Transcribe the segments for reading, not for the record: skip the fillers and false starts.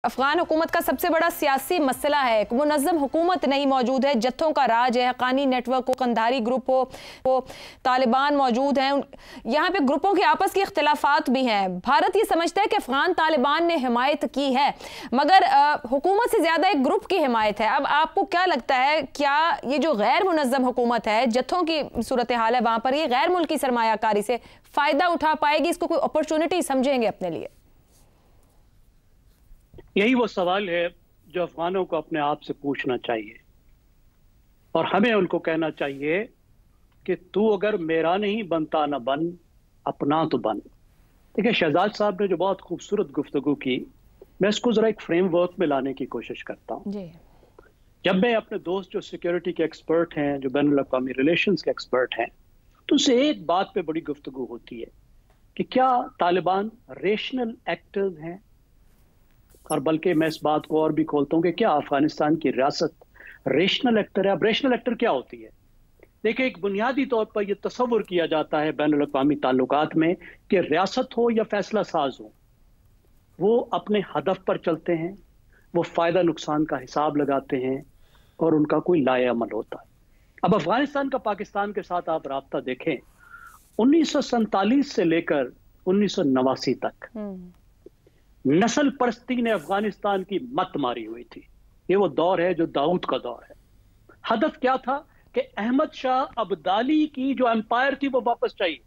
अफगान हुकूमत का सबसे बड़ा सियासी मसला है, मुनज़्ज़म हुकूमत नहीं मौजूद है, जत्थों का राज है, हक़ानी नेटवर्क हो, कंधारी ग्रुप हो, तालिबान मौजूद हैं, यहाँ पे ग्रुपों के आपस के इख्तिलाफात भी हैं। भारत ये समझता है कि अफगान तालिबान ने हिमायत की है, मगर हुकूमत से ज़्यादा एक ग्रुप की हिमायत है। अब आपको क्या लगता है, क्या ये जो गैर मुनज़्ज़म हुकूमत है, जत्थों की सूरत हाल है वहाँ पर, ये गैर मुल्की सरमायाकारी से फ़ायदा उठा पाएगी, इसको कोई अपॉर्चुनिटी समझेंगे अपने लिए? यही वो सवाल है जो अफगानों को अपने आप से पूछना चाहिए और हमें उनको कहना चाहिए कि तू अगर मेरा नहीं बनता ना बन, अपना तो बन। देखिए, शहजाद साहब ने जो बहुत खूबसूरत गुफ्तगू की, मैं इसको जरा एक फ्रेमवर्क में लाने की कोशिश करता हूँ। जब मैं अपने दोस्त जो सिक्योरिटी के एक्सपर्ट हैं, जो बैनुल-अक़वामी रिलेशंस के एक्सपर्ट हैं, तो उससे एक बात पे बड़ी गुफ्तगू होती है कि क्या तालिबान रेशनल एक्टर्स हैं, और बल्कि मैं इस बात को और भी खोलता हूँ कि क्या अफगानिस्तान की रियासत रेशनल एक्टर है। अब रेशनल एक्टर क्या होती है? देखिए, एक बुनियादी तौर पर यह तस्वुर किया जाता है बैनुल-अक़वामी ताल्लुकात में कि रियासत हो या फैसला साज हो, वो अपने हदफ पर चलते हैं, वो फ़ायदा नुकसान का हिसाब लगाते हैं और उनका कोई लाए अमल होता है। अब अफगानिस्तान का पाकिस्तान के साथ आप राब्ता देखें, 1947 से लेकर 1989 तक नस्ल परस्ती ने अफगानिस्तान की मत मारी हुई थी। ये वो दौर है जो दाऊद का दौर है। हदफ क्या था कि अहमद शाह अब्दाली की जो एम्पायर थी वो वापस चाहिए।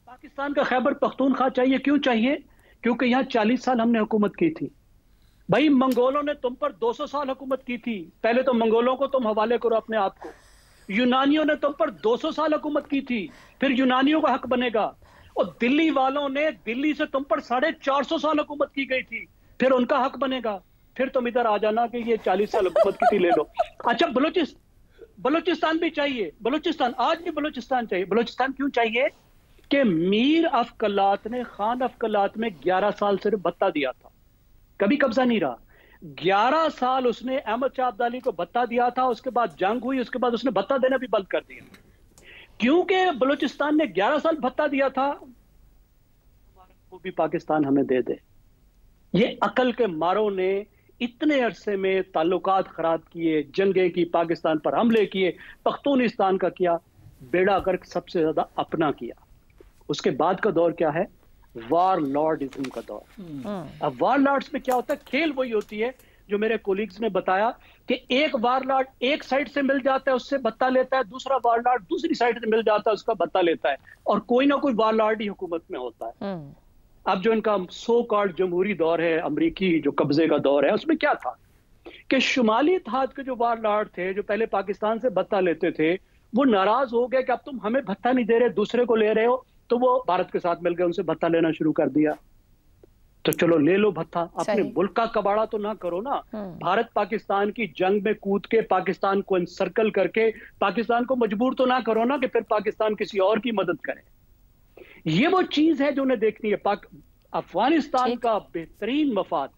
पाकिस्तान का खैबर पख्तूनख्वा चाहिए। क्यों चाहिए? क्योंकि यहां 40 साल हमने हुकूमत की थी। भाई, मंगोलों ने तुम पर 200 साल हुकूमत की थी। पहले तो मंगोलों को तुम हवाले करो अपने आप को। यूनानियों ने तुम पर 200 साल हुकूमत की थी, फिर यूनानियों का हक बनेगा। और दिल्ली वालों ने दिल्ली से तुम पर 450 साल हुकूमत की गई थी, फिर उनका हक बनेगा। फिर तुम इधर आ जाना कि ये 40 साल हुकूमत की थी, ले लो। अच्छा, बलूचिस्तान भी चाहिए। बलूचिस्तान आज भी बलूचिस्तान चाहिए। बलूचिस्तान क्यों चाहिए? कि मीर अफकलात ने खान अफकलात में 11 साल सिर्फ भत्ता दिया था, कभी कब्जा नहीं रहा। 11 साल उसने अहमद शाह अब्दाली को भत्ता दिया था, उसके बाद जंग हुई, उसके बाद उसने भत्ता देना भी बंद कर दिया। क्योंकि बलूचिस्तान ने 11 साल भत्ता दिया था, वो भी पाकिस्तान हमें दे दे। ये अकल के मारों ने इतने अरसे में ताल्लुकात खराब किए, जंगे की, पाकिस्तान पर हमले किए, पख्तूनिस्तान का किया, बेड़ा गर्क सबसे ज्यादा अपना किया। उसके बाद का दौर क्या है? वार लॉर्डिज्म का दौर। अब वार लॉर्ड्स में क्या होता है? खेल वही होती है जो मेरे कोलीग्स ने बताया कि एक वारलॉर्ड एक साइड से मिल जाता है, उससे भत्ता लेता है, दूसरा वारलॉर्ड दूसरी साइड से मिल जाता है, उसका भत्ता लेता है, और कोई ना कोई वारलॉर्ड ही हुकूमत में होता है। अब जो इनका सो कॉल्ड जमहूरी दौर है, अमरीकी जो कब्जे का दौर है, उसमें क्या था कि शुमाली इत्तेहाद के जो वारलॉर्ड थे, जो पहले पाकिस्तान से भत्ता लेते थे, वो नाराज हो गए कि अब तुम हमें भत्ता नहीं दे रहे, दूसरे को ले रहे हो, तो वो भारत के साथ मिलकर उनसे भत्ता लेना शुरू कर दिया। तो चलो ले लो भत्ता, अपने मुल्क का कबाड़ा तो ना करो ना। भारत पाकिस्तान की जंग में कूद के पाकिस्तान को एनसर्कल करके पाकिस्तान को मजबूर तो ना करो ना कि फिर पाकिस्तान किसी और की मदद करे। ये वो चीज है जो उन्हें देखनी है। अफगानिस्तान का बेहतरीन मफाद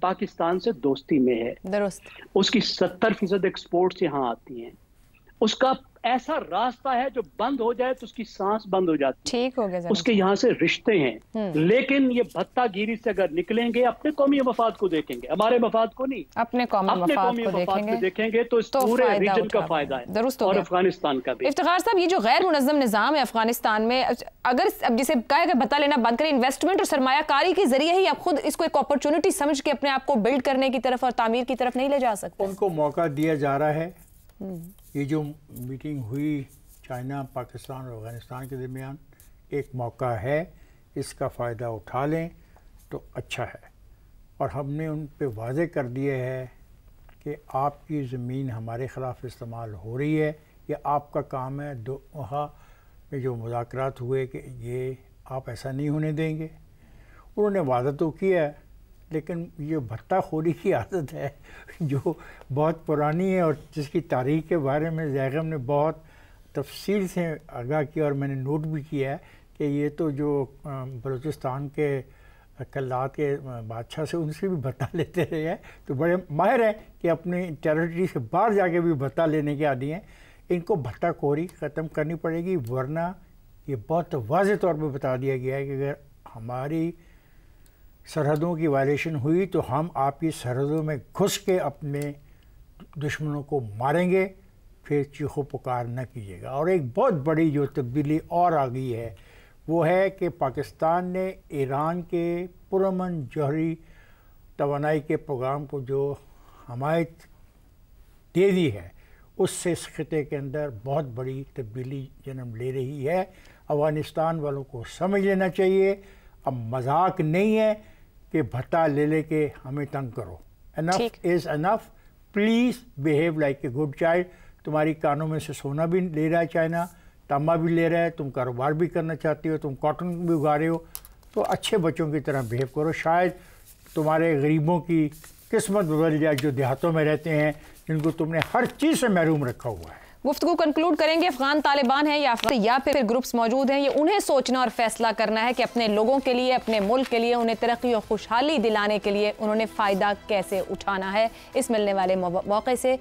पाकिस्तान से दोस्ती में है। उसकी 70% एक्सपोर्ट्स यहाँ आती हैं। उसका ऐसा रास्ता है जो बंद हो जाए तो उसकी सांस बंद हो जाती है। ठीक हो गया। उसके यहाँ से रिश्ते हैं, लेकिन ये भत्तागिरी से अगर निकलेंगे, अपने कौमी मफाद को देखेंगे, हमारे मफाद को नहीं, अपने कौमी मफाद को देखेंगे तो इस पूरे रीजन का फायदा है, और अफगानिस्तान का भी। इफ्तिखार साहब, ये जो गैर मुनज़्ज़म निज़ाम है अफगानिस्तान में, अगर अब जिसे कहा कि भत्ता लेना बंद करें, इन्वेस्टमेंट और सरमायाकारी के जरिए ही आप खुद इसको एक अपॉर्चुनिटी समझ के अपने आप को बिल्ड करने की तरफ और तामीर की तरफ नहीं ले जा सकते? उनको मौका दिया जा रहा है। ये जो मीटिंग हुई चाइना, पाकिस्तान और अफगानिस्तान के दरमियान, एक मौका है, इसका फ़ायदा उठा लें तो अच्छा है। और हमने उन पे वाज़े कर दिया है कि आपकी ज़मीन हमारे ख़िलाफ़ इस्तेमाल हो रही है, ये आपका काम है। दोहा में जो मुज़ाकरात हुए कि ये आप ऐसा नहीं होने देंगे, उन्होंने वादा तो किया है, लेकिन ये भत्ताखोरी की आदत है जो बहुत पुरानी है और जिसकी तारीख़ के बारे में ज़ैगम ने बहुत तफसील से आगाह किया, और मैंने नोट भी किया है कि ये तो जो बलूचिस्तान के कल्लात के बादशाह से उनसे भी भत्ता लेते रहे हैं, तो बड़े माहिर हैं कि अपनी टेरिटरी से बाहर जाके भी भत्ता लेने के आदी हैं। इनको भत्ताखोरी ख़त्म करनी पड़ेगी, वरना ये बहुत वाज़ेह तौर पर बता दिया गया है कि अगर हमारी सरहदों की वायलेशन हुई तो हम आपकी सरहदों में घुस के अपने दुश्मनों को मारेंगे, फिर चीखो पुकार न कीजिएगा। और एक बहुत बड़ी जो तब्दीली और आ गई है वो है कि पाकिस्तान ने ईरान के पुरअमन जौहरी तवानाई के प्रोग्राम को जो हमायत दे दी है, उससे इस खिते के अंदर बहुत बड़ी तब्दीली जन्म ले रही है। अफगानिस्तान वालों को समझ लेना चाहिए, अब मजाक नहीं है कि भत्ता ले लेके हमें तंग करो। Enough is enough, please behave like a good child. तुम्हारी कानों में से सोना भी ले रहा है चाइना, तांबा भी ले रहा है, तुम कारोबार भी करना चाहती हो, तुम कॉटन भी उगा रहे हो, तो अच्छे बच्चों की तरह बिहेव करो। शायद तुम्हारे गरीबों की किस्मत बदल जाए जो देहातों में रहते हैं, जिनको तुमने हर चीज़ से महरूम रखा हुआ है। गुफ्तगू कंक्लूड करेंगे, अफगान तालिबान है या फिर ग्रुप्स मौजूद हैं, ये उन्हें सोचना और फैसला करना है कि अपने लोगों के लिए, अपने मुल्क के लिए, उन्हें तरक्की और खुशहाली दिलाने के लिए उन्होंने फ़ायदा कैसे उठाना है। इस मिलने वाले मौके से